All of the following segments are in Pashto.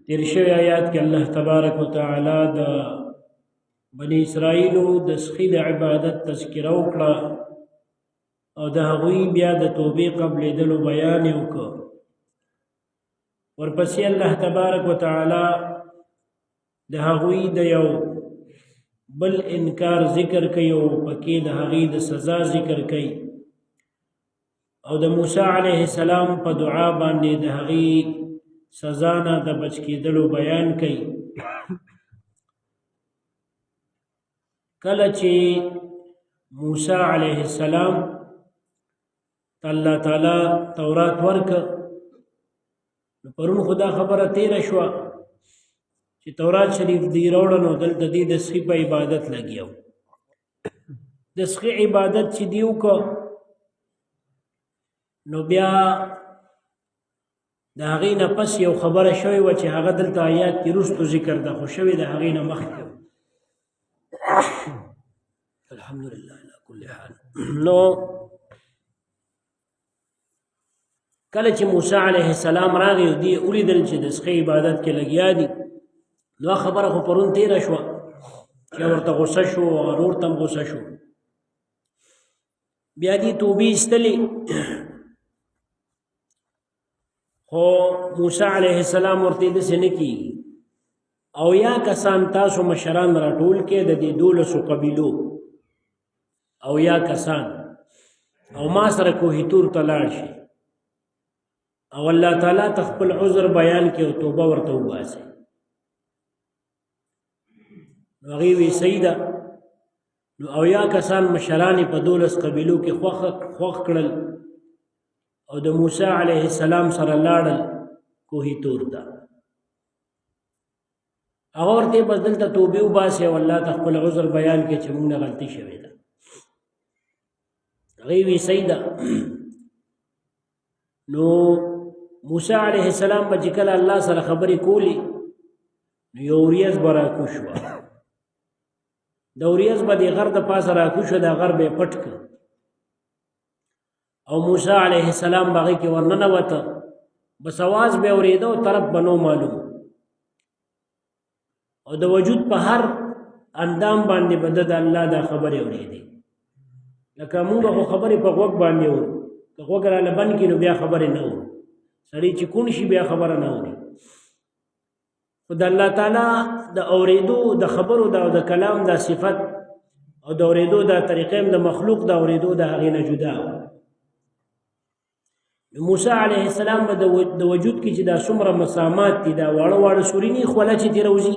تیر شوی آیات کې الله تبارک وتعالی د بنی اسرائیلو د سخی د عبادت تذکره وکړه او د هغوی بیا د توبې قبلېدلو بیان یې وکړ. ورپسې الله تبارک وتعالی د هغوی د یو بل انکار ذکر کوي او پکې د هغوی د سزا ذکر کوي او د موسی علیه السلام په دعا باندې د هغوی سزا نه د بچ کېدلو بیان کوي. کله چې موسی علیه السلام الله تعالی تورات ورکړ، نو پرون خدا خبره تیره شوه چې تورات شریف دی راوړه، نو دلته دی د سخي په عبادت لګیا و. د سخي عبادت چې دی وکړه، نو بیا د هغې نه پس یو خبره شوې وه چې هغه دلته آیات کې وروستو ذکر ده، خو شوې د هغې نه مخکې. الحمدلله علی کل حال. نو کله چې موسی علیه السلام راغی او دی ولیدل چې د سخي عبادت کې لګیا دي، نو خبره خو پرون تیره شوه چې ورته غوسه شو او ورور ته هم غوسه شو. بیا دې توبې ایستلې، خو موسی علیه السلام ورته داسې نه کېږي. او یا کسان تاسو مشران راټول کې د دې 12 قبیلو، او یا کسان او ما سره کوهي تور ته لاړ شي او الله تعالی ته خپل عذر بیان کې او توبه ورته وباسي. نو هغې وی صحیح ده. نو او یا کسان مشران په 12 قبیلو کې خوښ کړل او د موسی علیه السلام سره لاړل کوهي تور ته. هغه ورته بس دلته توبې وباسي او الله ته خپل عذر بیان کې چې موږ نه غلطي شوې ده. هغې وی صحیح ده. نو موسی علیه السلام به چې کله الله سره خبرې کولې، نو یو ورځ به راکوشوه. د ورځ به د غر د پاسه راکوشوه، دا غر به یې پټ کړ او موسی علیه السلام به هغې کې ورننوته. بس اواز به یې اورېده او طرف به نو معلوم، او د وجود په هر اندام باندې به د الله دا خبرې اورېدې. لکه موږ خو خبرې په غوږ باندې اورو، که غوږ راله بند کړي نو بیا خبرې نه اورو. سړی چې کوڼ شي بیا خبره نه اوري. خو د الله تعالی د اورېدو د خبرو د کلام دا صفت او د اورېدو دا طریقه هم د مخلوق د اورېدو د هغې نه جدا و. موسی علیه السلام به د وجود کې چې دا څومره مسامات دي، دا واړه واړه سورینې خوله چې ترې راوځي،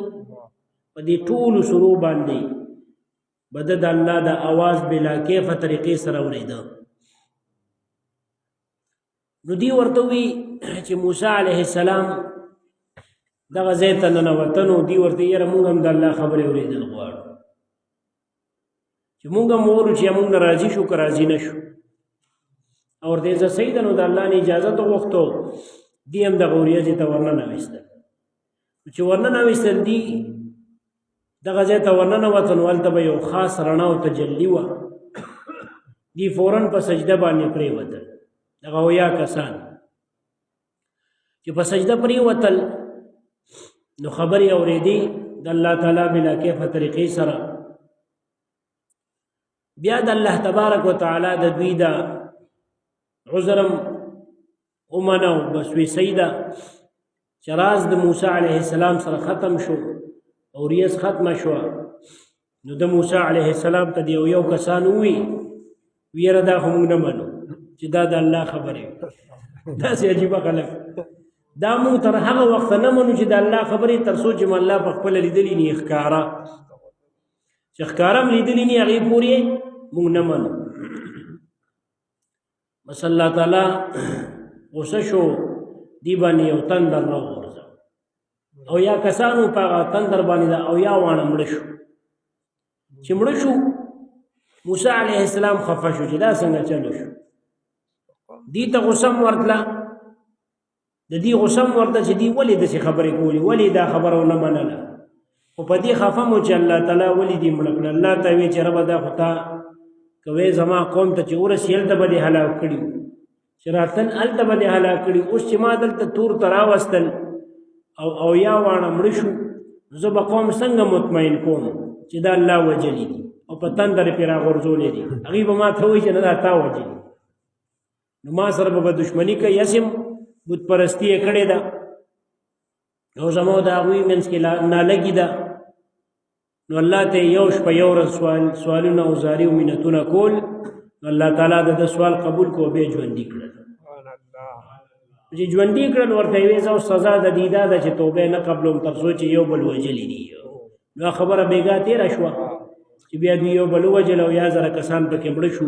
په دې ټولو سرو باندې به د الله د اواز بلا کیفه طریقې سره اورېده. نو دی ورته وی چې موسی علیه السلام دغه ځای ته ننوته، نو دی ورته یاره موږ هم د الله خبرې اورېدل غواړو، چې موږ هم وورو چې موږ نه راضي شو که راضي نه شو. او ورته زه صحیح ده. نو د الله نه اجازه وغوښتو، دی هم دغه ورځې ته ورننویستل. چې ورننویستل دی دغه ځای ته ورننوته، نو هلته به یو خاص رڼا او تجلي وه. دی فوراً په سجده باندې پرېوتل. دغه اویا کسان چې په سجده پرېوتل، نو خبرې اورېدې د الله تعالی بلا کیفه طریقې سره. بیا د الله تبارک وتعالی د دوی د عذرم ومنه، بس وی صحیح ده چې راز د موسی علیه السلام سره ختم شو او ورځ ختمه شوه. نو د موسی علیه السلام ته د یو کسان ووی یاره دا خو موږ نه منو چې دا د الله خبرې. داسې عجیبه خلک دا موږ تر هغه وخته نه منو چې د الله خبرې، تر څو چې الله په خپله لیدلي نی ښکاره، چې ښکاره هم لیدلي نی هغې پورې موږ نه منو. بس الله تعالی غوسه شو، دی باندې یو تندر راوغورځاوه او یا کسانو په هغه تندر باندې دا او یا واڼه مړه شو. چې مړه شو، موسی علیه السلام خفه شو چې دا څنګه چلو شو. دی ته غوسه هم ورتله، د دې غوسه هم ورته چې دی ولې داسې خبرې کولې، ولې دا خبره ونه منله. خو په دې خفه مو چې الله تعالی ولې دې مړه کړه. الله ته ویې چې ربه دا خو تا کوې زما قوم ته چې ورسې هلته به دې هلاک کړي، چې راتلل هلته به دې هلاک کړي. اوس چې ما دلته تور ته راوستل او یا واړه مړه شو زه به قوم څنګه مطمئن کوم چې دا الله وجلی دي او په تندر پرې راغورځولې دي هغوی به ما ته وایي چې نه دا تا وجلي نو ما سره به دښمني کوي هسې بت پرستي یې کړې ده او زما د هغوی منځ کې نالګي ده نو الله ته یو شپه یو ورځ سوالونه او زاري او منتونه کول نو الله تعالی د سوال قبول کو به ژوندي کړل چې ژوندي کړل ورته یې ویځه او سزا د دې ده چې توبه نه قبلوم تر څو چې یو بل وجلی دي نو خبره بیګا تېره شوه چې بیا دوی یو بل ووجل او یا زره کسان پکې مړه شو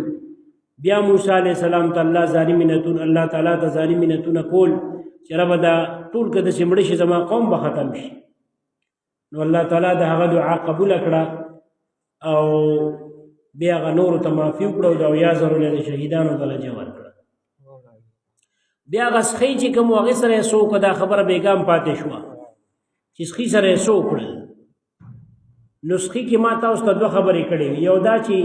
بیا موسی علیه السلام ته الله تعالی ته زاري منتونه کول چې ربه دا ټول که داسې مړه شي زما قوم به ختم شي نو الله تعالی د هغه دعا قبوله کړه او بیا هغه نورو ته معافي وکړه او د اویا زرو له شهیدانو درجه ورکړه بیا هغه سخی چې کوم هغې سره یې څه وکړه دا خبره بېګام پاتې شوه چې سخي سره یې څه وکړل نو سخي کې ما تاسو ته دوه خبرې کړې وي یو دا چې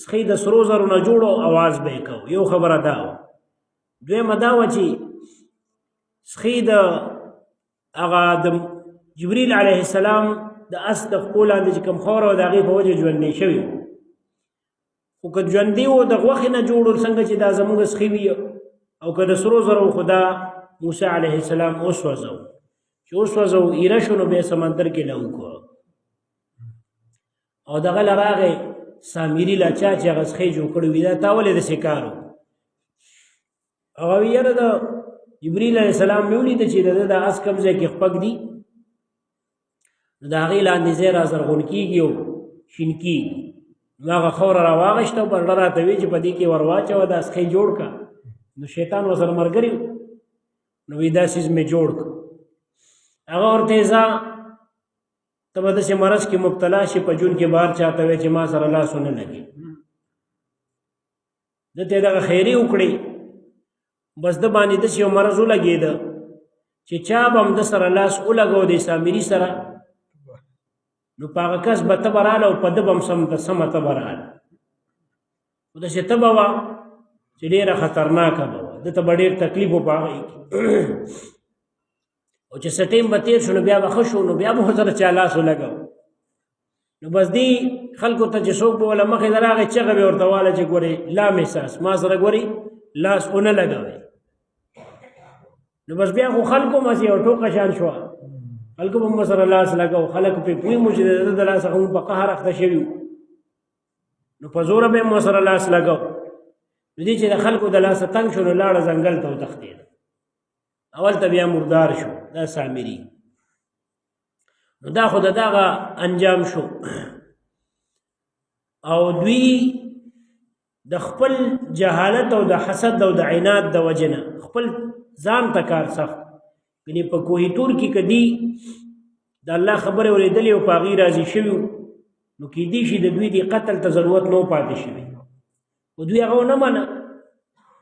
سخی د سرو زرو نه جوړو اواز به یې کو یو خبره دا وه دویمه دا وه چې سخی د هغه د جبریل علیه السلام د اس د خپو لاندې چې کوم خاوره وه د هغې په وجه ژوندی شوي خو که ژوندي و د غوښې نه جوړ څنګه چې دا زموږ سخي وي او که د سرو زرو خو دا موسی علیه السلام وسوځو چې وسوځو ایره شو نو بیا سمندر کې له وکړو او دغه له راغې سامري لا چا چې هغه سخی جوړ کړی وي دا تا ولې داسې کار و هغه وي یاره د جبریل علیه السلام مې ولیده چې د ده د اس کوم ځای کې خپک دي نو د هغې لاندې ځای را زرغون کېږي او شین کېږي نو هغه خاوره را واغېسته او بلډه راته وی چې په دې کې ور واچوه دا سخی جوړ کړه نو شیطان ورسره ملګری نو وی دا څیز مې جوړ کړ هغه ورته ځه ته به داسې مرض کې مبتلا شي په جون کې بهر چاته وی چې ما سره لاس ونه لګي ده ته دغه خیري وکړې بس ده باندې داسې یو مرض ولګېده چې چا به هم ده سره لاس ولګو د سامري سره نو په هغه کس به تبه راله او په ده به هم سمه تبه راله خو داسې تبه وه چې ډېره خطرناکه به وه ده ته به ډېر تکلیف و په هغې کې او چې څه ټیم به تېر شو نو بیا به ښه شو نو بیا به ورسره چا لاس ولګو نو بس دې خلکو ته چې څوک به وله مخې ته راغی چغه به ورته واله چې ګورې لام احساس ما سره ګورې لاس ونه لګوئ نو بس بیا خو خلکو هم هسې یو ټوکه شان شوه خلکو به هم سره لاس لګو خلک پرې پوه مو چې د ده د لاسه خو په قهر اخته شوي نو په زوره به هم سره لاس لګو نو دې چې د خلکو د لاسه تنګ شو نو لاړه ځنګل ته وتښتېده اول ته بیا مردار شو دا سامري نو دا خو د دغه انجام شو او دوی د خپل جهالت او د حسد او د عناد د وجه نه خپل ځان ته کار سخت یعنې په کوهي تور کې که دی د الله خبرې اورېدلې او په هغې راضي شوي نو کیدای شي د دوی د قتل ته ضرورت نه پاتې شوي خو دوی هغه ونه منه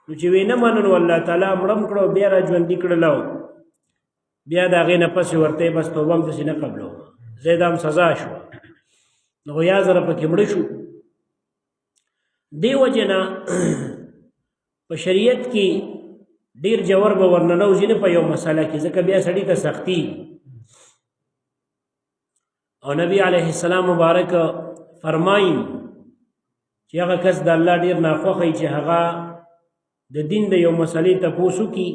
نو چې وی نه منه نو الله تعالی مړم کړه بیا را ژوندي کړل او بیا د هغې نه پسې ورته بس توبه هم داسې نه قبلوه زید هم سزا شوه نو یا زره پکې مړه شو دې وجې نه په شریعت کې ډېر جوور به ورننوځي نه په یو مسله کې ځکه بیا سړي ته سختي او نبی علیه السلام مبارک فرمایي چې هغه کس د الله ډېر ناخوښه چې هغه د دین د یو مسلې تپوس وکړي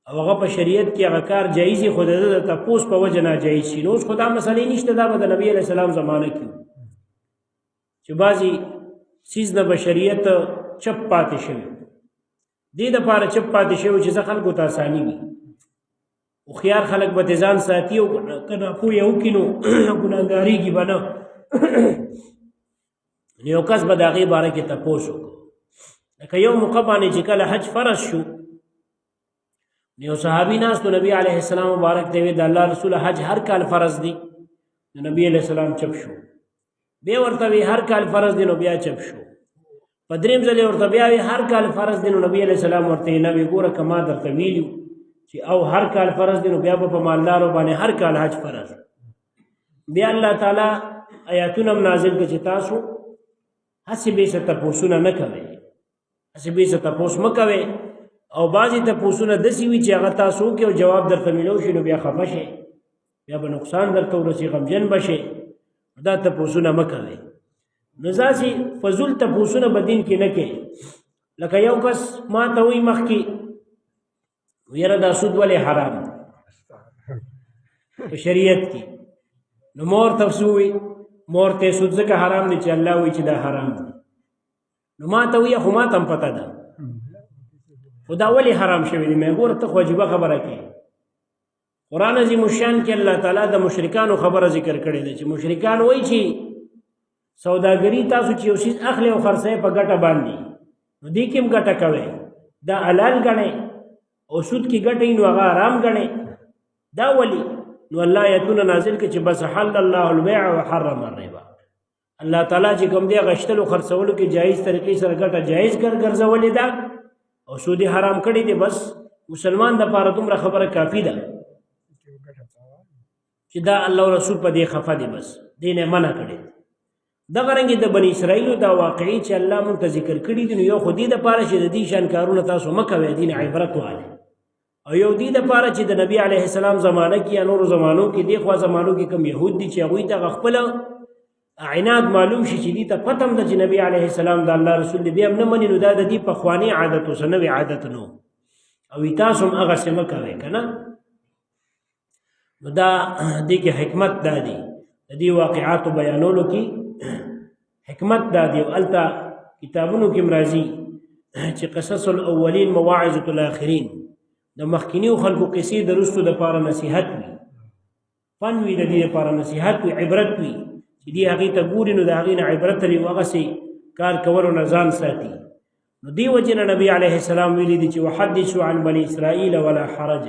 او هغه په شریعت کې هغه کار جایز وي خو د ده د تپوس په وجه ناجایز شي نو اوس خو دا مسلې نشته دا به د نبي علیه السلام زمانه کې چې بعضې څیز نه به شریعت چپ پاتې شوي دې دپاره چپ پاتې شوي چې ځه خلکو ته اساني وي هوښیار خلک به ځان ساتي او که ناپوه یې وکړي نو ګناهګارېږي به نه یو کس به د هغې باره کې تپوس وکړو لکه یو موقع باندې چې کله حج فرض شو یو صحابي ناستو نبی علیه السلام مبارک ته وی د الله رسول حج هر کال فرض دی نو نبی علیه السلام چپ شو بیا ورته وی هر کال فرض دی نو بیا چپ شو په دریم ځل ورته بیا وی هر کال فرض دی نو نبی علیه السلام ورته نه وی ګوره که ما درته ویلي چې او هر کال فرض دی نو بیا به په مالدارو باندې هر کال حج فرض بیا الله تعالی آیاتونه نازل کړي چې تاسو هسې بې څه تپوسونه نه کوئ هسې بې څه تپوس مه کوئ او بعضې تپوسونه داسې وي چې هغه تاسو وکړي او جواب درته میلو شي نو بیا خفه شئ، بیا به نقصان درته ورسي، غمجن به شئ. دا تپوسونه مه کوئ. نو داسې فضول تپوسونه به دین کې نه کوي. لکه یو کس ما ته وایي مخکې یاره دا سود ولې حرام په شریعت کې؟ نو مور ته وایي مور ته سود ځکه حرام دی چې الله وایي چې دا حرام دی. نو ما ته وایي خو ما ته هم پته ده خو دا ولې حرام شوی دی. مې ګوره ته خو عجیبه خبره کوې. قرآن عظیم الشان کې الله تعالی د مشرکانو خبره ذکر کړې ده چې مشرکان وایي چې سوداګري تاسو چې یو څیز اخلئ او خرڅئ په ګټه باندې نو دې کې هم ګټه کوئ، دا حلال ګڼئ، او سود کې ګټئ نو هغه حرام ګڼئ. دا ولې؟ نو الله آیتونه نازل کړي چې بس حل الله البیع وحرم الربا. الله تعالی چې کوم دی غشتلو خرڅولو کې جایز طریقې سره ګټه جایز ګرځولې ده او سود حرام کړی دی. بس مسلمان د پاره دومره خبره کافی ده چې دا الله او رسول په دې خفه دي، بس دینه منع کړي. دغه رنګ د بنی اسرائیل دا واقعي چې الله مونږ ته ذکر کړی دي، نو یو خو دې د پاره چې د دې شان کارونه تاسو مکوئ، دین عبرت واله، او یو دې د پاره چې د نبی علیه السلام زمانه کې یا نورو زمانو کې دی خو زمانو کې کم يهود دي چې هغوی ته خپل عناد معلوم شي چې دې ته پتم د چې نبی علیه السلام د الله رسول دی، بیا هم نه مني. نو دا د دې پخواني عادت اوس نوې عادت نو، او تاسو هم هغسې مه کوئ که نه. نو دا دې کې حکمت دا دی، د دې واقعاتو بیانولو کې حکمت دا دی. او هلته کتابونو کې هم راځي چې قصص الاولین مواعظة الاخرین، د مخکینیو خلکو قصې د رستو دپاره نصیحت وي، فن وي د دې دپاره نصیحت وي، عبرت وي چې دې هغې ته ګوري نو د هغې نه عبرت لري، هغسې کار کولو نه ځان ساتي. نو دې وجې نه نبي علیه السلام ویلي دي چې وحدثوا عن بني اسرائیل ولا حرج.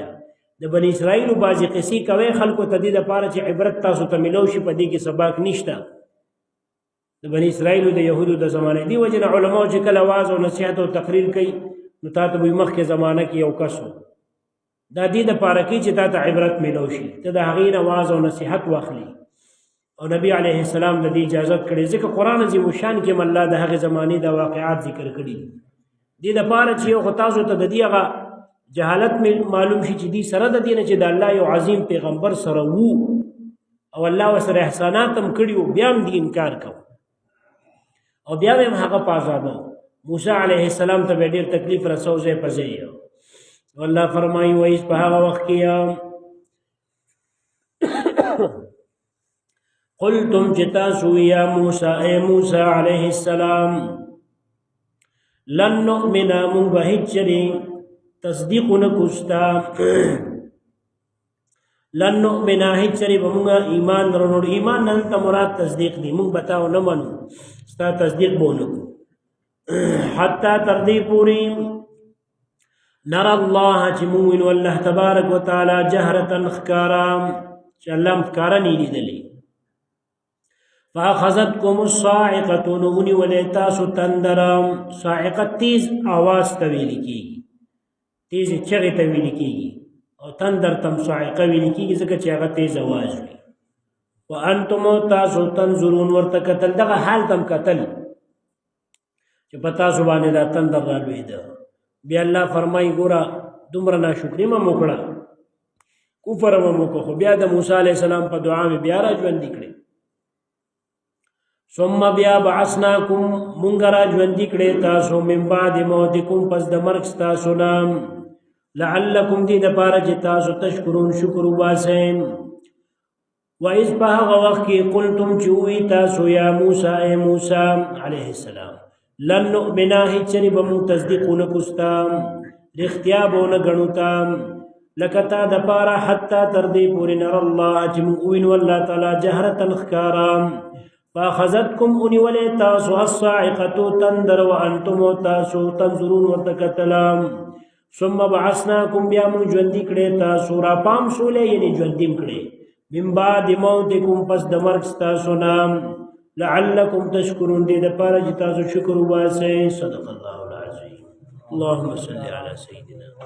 د بني اسرائیلو بعضې قصې کوئ خلکو ته دې دپاره چې عبرت تاسو ته میلو شي، په دې کې سباق نشته. د بني اسرائیلو د یهودو د زمانې دې وجې نه علماو چې کله واعظ او نصیحت او تقریر کوي نو تا ته به مخکې زمانه کې یو کس دا دې دپاره کوي چې تا ته عبرت میلو شي، ته د هغې نه واعظ او نصیحت واخلي. او نبی علیه السلام د دې اجازت کړي، ځکه قرآن عظیم الشان کې هم الله د هغې زمانې د واقعات ذکر کړي دې دپاره چې یو خو تاسو ته د دې هغه جهالت معلوم شي چې دې سره د دې نه چې د الله یو عظیم پیغمبر سره وو او الله ورسره احسانات هم کړي وو، بیا هم دې انکار کوو او بیا هم هغه په عذابو. موسی علیه السلام ته به ډېر تکلیف رسو ځای په ځای. والله فرمایي وایس په هغه وخت کې قلتم چې تاسو یا موسی اے موسی علیه السلام لن نؤمن مونږ به هیڅ چرې تصدیق نکو ستا، لن نؤمن هیڅ چرې به مونږ ایمان درنو. ایمان نه دلته مراد تصدیق دی، مونږ به تا ونه منو، ستا تصدیق به ونه کړو حتی تر دې پورې نرى الله چې مونږ وینو الله تبارک وتعالی جهرة ښکارا، چې الله هم ښکارا نه لیدلی. فاخذتكم الصاعقه نو ونیولې تاسو تندر. صاعقه تیز آواز ته ویل کېږي، تیز چغې ته ویل کېږي، او تندر تم صاعقه ویل کېږي ځکه چې هغه تیز آواز وي. وانتم تاسو تنظرون ورته کتل، دغه حال تم کتل چې په تاسو باندې دا تندر رالوېده. بیا الله فرمایي ګوره دومره ناشکري مه مو کړه، کفر مه مو کړه، خو بیا د موسی علیه السلام په دعا مې بیا را ژوندي کړې. ثم بیا بعثناکم مونږ را ژوندي کړې تاسو من بعد موتکم پس د مرګ ستاسو نه، لعلکم دې دپاره چې تاسو تشکرون شکر وباسئ. وإذ په هغه وخت کې قلتم چې ووایي تاسو یا موسی اے موسی علیه السلام لن نؤمنا هیڅ چرې به مونږ تصدیق ونه کړو ستا، رښتیا به ونه ګڼو تا لکه تا دپاره حتی تر دې پورې نر الله چې مونږ ووینو الله تعالی جهرة ښکارا. فاخذتکم ونیولې تاسو الصاعقة تندر وانتم تاسو تنظرون ورته کتله. ثم بعثناکم بیا مونږ ژوندي کړې تاسو، را پام شولې یعنې ژوندي م کړې من بعد موتکم پس د مرګ ستاسو نه، لعلکم تشکرون دې دپاره چې تاسو شکر وباسئ. صدق الله العظیم. اللهم صل علی سیدنا